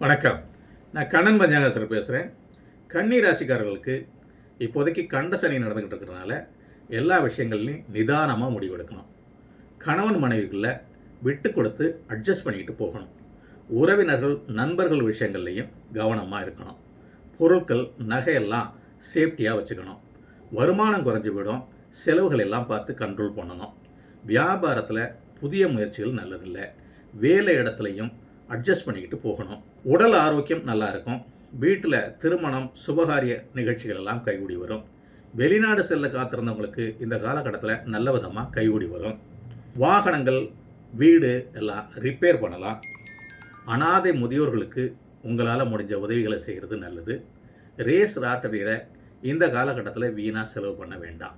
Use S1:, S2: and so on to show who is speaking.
S1: வணக்கம். நான் கண்ணன் பஞ்சாங்கசர் பேசுகிறேன். கன்னி ராசிக்காரர்களுக்கு இப்போதைக்கு கண்ட சனி நடந்துக்கிட்டு இருக்கிறதுனால எல்லா விஷயங்கள்லையும் நிதானமாக முடிவெடுக்கணும். கணவன் மனைவிக்குள்ளே விட்டு கொடுத்து அட்ஜஸ்ட் பண்ணிக்கிட்டு போகணும். உறவினர்கள் நண்பர்கள் விஷயங்கள்லையும் கவனமாக இருக்கணும். பொருட்கள் நகையெல்லாம் சேஃப்டியாக வச்சுக்கணும். வருமானம் குறைஞ்சி விடும். செலவுகள் எல்லாம் பார்த்து கண்ட்ரோல் பண்ணணும். வியாபாரத்தில் புதிய முயற்சிகள் நல்லதில்லை. வேலை இடத்துலையும் அட்ஜஸ்ட் பண்ணிக்கிட்டு போகணும். உடல் ஆரோக்கியம் நல்லா இருக்கும். வீட்டில் திருமணம் சுபகாரிய நிகழ்ச்சிகள் எல்லாம் கைகூடி வரும். வெளிநாடு செல்ல காத்திருந்தவங்களுக்கு இந்த காலகட்டத்தில் நல்ல விதமாக கைகூடி வரும். வாகனங்கள் வீடு எல்லாம் ரிப்பேர் பண்ணலாம். அனாதை முதியோர்களுக்கு உங்களால் முடிஞ்ச உதவிகளை செய்கிறது நல்லது. ரேஸ் ராட்டரியில் இந்த காலகட்டத்தில் வீணாக செலவு பண்ண வேண்டாம்.